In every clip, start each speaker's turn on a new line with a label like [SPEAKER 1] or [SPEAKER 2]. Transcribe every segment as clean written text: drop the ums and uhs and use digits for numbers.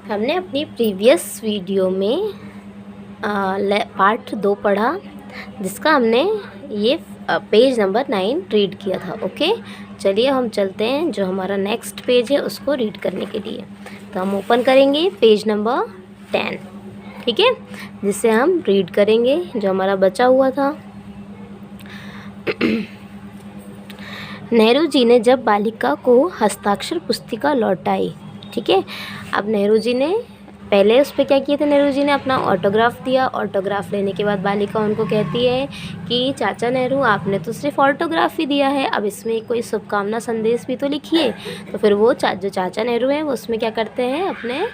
[SPEAKER 1] हमने अपनी previous video में पार्ट 2 पढ़ा, जिसका हमने ये पेज नंबर 9 रीड किया था। ओके, चलिए हम चलते हैं जो हमारा नेक्स्ट पेज है उसको रीड करने के लिए। तो हम ओपन करेंगे पेज नंबर 10, ठीक है, जिससे हम रीड करेंगे जो हमारा बचा हुआ था। नेहरू जी ने जब बालिका को हस्ताक्षर पुस्तिका लौटाई, ठीक है। अब नेहरू जी ने पहले उस पर क्या किए थे, नेहरू जी ने अपना ऑटोग्राफ दिया। ऑटोग्राफ लेने के बाद बालिका उनको कहती है कि चाचा नेहरू, आपने तो सिर्फ ऑटोग्राफ ही दिया है, अब इसमें कोई शुभकामना संदेश भी तो लिखिए। तो फिर वो जो चाचा नेहरू हैं वो उसमें क्या करते हैं, अपने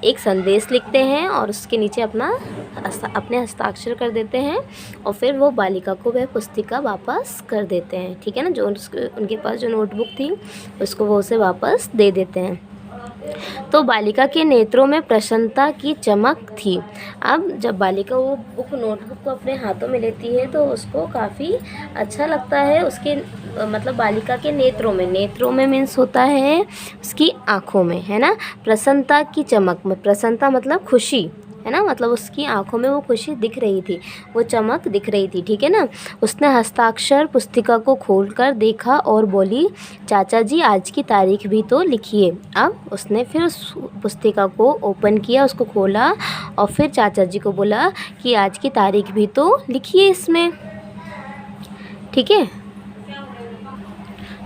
[SPEAKER 1] एक संदेश लिखते हैं और उसके नीचे अपने हस्ताक्षर कर देते हैं और फिर वो बालिका को वह पुस्तिका वापस कर देते हैं, ठीक है ना। जो उनके पास जो नोटबुक थी उसको वो उसे वापस दे देते हैं। तो बालिका के नेत्रों में प्रसन्नता की चमक थी। अब जब बालिका वो नोटबुक को अपने हाथों में लेती है तो उसको काफ़ी अच्छा लगता है। उसके मतलब बालिका के नेत्रों में मीन्स होता है उसकी आँखों में, है ना। प्रसन्नता की चमक में, प्रसन्नता मतलब खुशी, है ना, मतलब उसकी आंखों में वो खुशी दिख रही थी, वो चमक दिख रही थी, ठीक है ना। उसने हस्ताक्षर पुस्तिका को खोलकर देखा और बोली, चाचा जी आज की तारीख भी तो लिखिए। अब उसने फिर उस पुस्तिका को ओपन किया, उसको खोला और फिर चाचा जी को बोला कि आज की तारीख भी तो लिखिए इसमें, ठीक है।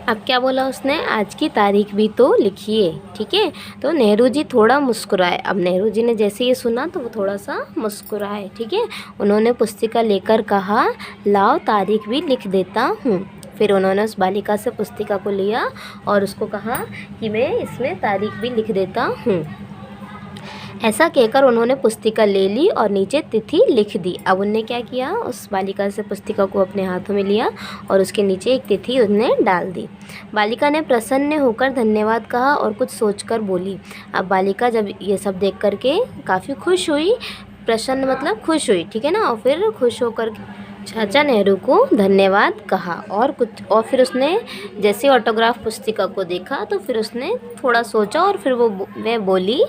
[SPEAKER 1] अब क्या बोला उसने, आज की तारीख भी तो लिखिए, ठीक है। तो नेहरू जी थोड़ा मुस्कुराए। अब नेहरू जी ने जैसे ये सुना तो वो थोड़ा सा मुस्कुराए, ठीक है। उन्होंने पुस्तिका लेकर कहा, लाओ तारीख भी लिख देता हूँ। फिर उन्होंने उस बालिका से पुस्तिका को लिया और उसको कहा कि मैं इसमें तारीख भी लिख देता हूँ। ऐसा कहकर उन्होंने पुस्तिका ले ली और नीचे तिथि लिख दी। अब उनने क्या किया, उस बालिका से पुस्तिका को अपने हाथों में लिया और उसके नीचे एक तिथि उन्हें डाल दी। बालिका ने प्रसन्न होकर धन्यवाद कहा और कुछ सोचकर बोली। अब बालिका जब ये सब देख करके काफ़ी खुश हुई, प्रसन्न मतलब खुश हुई, ठीक है ना। और फिर खुश होकर चाचा नेहरू को धन्यवाद कहा और फिर उसने जैसे ऑटोग्राफ पुस्तिका को देखा तो फिर उसने थोड़ा सोचा और फिर वह बोली,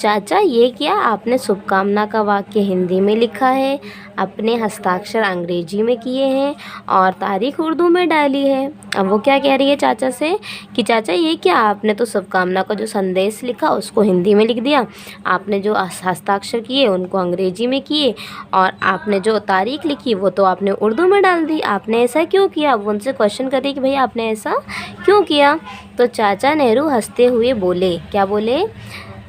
[SPEAKER 1] चाचा ये क्या आपने शुभकामना का वाक्य हिंदी में लिखा है, अपने हस्ताक्षर अंग्रेजी में किए हैं और तारीख उर्दू में डाली है। अब वो क्या कह रही है चाचा से कि चाचा ये क्या, आपने तो शुभकामना का जो संदेश लिखा उसको हिंदी में लिख दिया, आपने जो हस्ताक्षर किए उनको अंग्रेजी में किए और आपने जो तारीख लिखी वो तो आपने उर्दू में डाल दी, आपने ऐसा क्यों किया। वो उनसे क्वेश्चन कर रही कि भाई आपने ऐसा क्यों किया। तो चाचा नेहरू हंसते हुए बोले, क्या बोले,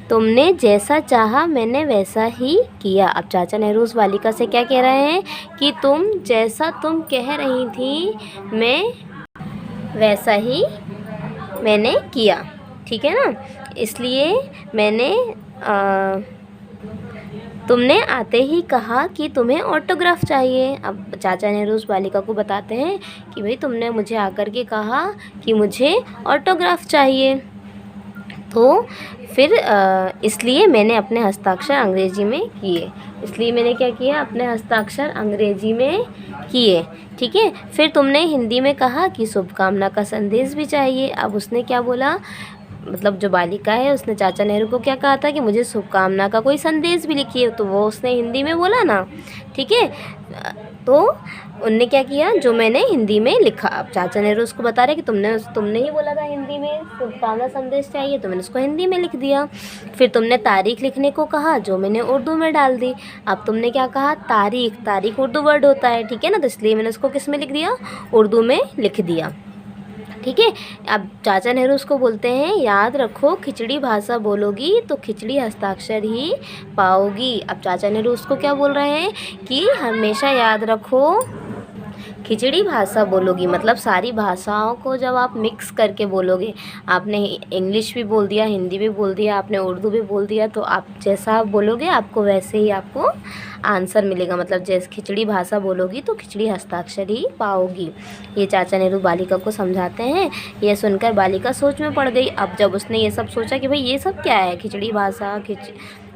[SPEAKER 1] तुमने जैसा चाहा मैंने वैसा ही किया। अब चाचा नेहरू उस बालिका से क्या कह रहे हैं कि तुम जैसा तुम कह रही थी मैं वैसा ही मैंने किया, ठीक है ना। इसलिए मैंने तुमने आते ही कहा कि तुम्हें ऑटोग्राफ चाहिए। अब चाचा नेहरू उस बालिका को बताते हैं कि भाई तुमने मुझे आकर के कहा कि मुझे ऑटोग्राफ चाहिए, तो फिर इसलिए मैंने अपने हस्ताक्षर अंग्रेजी में किए, इसलिए मैंने क्या किया, अपने हस्ताक्षर अंग्रेजी में किए, ठीक है। फिर तुमने हिंदी में कहा कि शुभकामना का संदेश भी चाहिए। अब उसने क्या बोला, मतलब जो बालिका है उसने चाचा नेहरू को क्या कहा था कि मुझे शुभकामना का कोई संदेश भी लिखिए, तो वो उसने हिंदी में बोला ना, ठीक है। तो उनने क्या किया, जो मैंने हिंदी में लिखा। अब चाचा नेहरू उसको बता रहे कि तुमने ही बोला था हिंदी में शुभकामना संदेश चाहिए, तो मैंने उसको हिंदी में लिख दिया। फिर तुमने तारीख लिखने को कहा, जो मैंने उर्दू में डाल दी। अब तुमने क्या कहा, तारीख उर्दू वर्ड होता है, ठीक है ना, तो इसलिए मैंने उसको किस में लिख दिया, उर्दू में लिख दिया, ठीक है। अब चाचा नेहरू उसको बोलते हैं, याद रखो खिचड़ी भाषा बोलोगी तो खिचड़ी हस्ताक्षर ही पाओगी। अब चाचा नेहरू उसको क्या बोल रहे हैं कि हमेशा याद रखो खिचड़ी भाषा बोलोगी, मतलब सारी भाषाओं को जब आप मिक्स करके बोलोगे, आपने इंग्लिश भी बोल दिया, हिंदी भी बोल दिया, आपने उर्दू भी बोल दिया, तो आप जैसा आप बोलोगे आपको वैसे ही आपको आंसर मिलेगा। मतलब जैसे खिचड़ी भाषा बोलोगी तो खिचड़ी हस्ताक्षर ही पाओगी। ये चाचा नेहरू बालिका को समझाते हैं। यह सुनकर बालिका सोच में पड़ गई। अब जब उसने ये सब सोचा कि भाई ये सब क्या है, खिचड़ी भाषा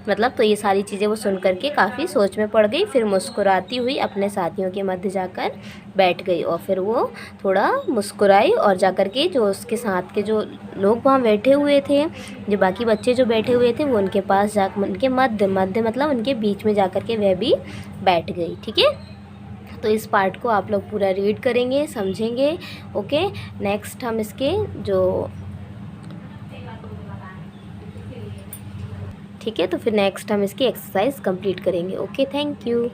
[SPEAKER 1] मतलब तो ये सारी चीज़ें वो सुन करके काफ़ी सोच में पड़ गई। फिर मुस्कुराती हुई अपने साथियों के मध्य जाकर बैठ गई और फिर वो थोड़ा मुस्कुराई और जाकर के जो उसके साथ के जो लोग वहाँ बैठे हुए थे, जो बाकी बच्चे जो बैठे हुए थे, वो उनके पास जा उनके मध्य मध्य मतलब उनके बीच में जाकर के वह भी बैठ गई। ठीक है, तो इस पार्ट को आप लोग पूरा रीड करेंगे, समझेंगे। ओके, नेक्स्ट हम इसके जो ठीक है, तो फिर नेक्स्ट हम इसकी एक्सरसाइज कंप्लीट करेंगे। Okay, thank you.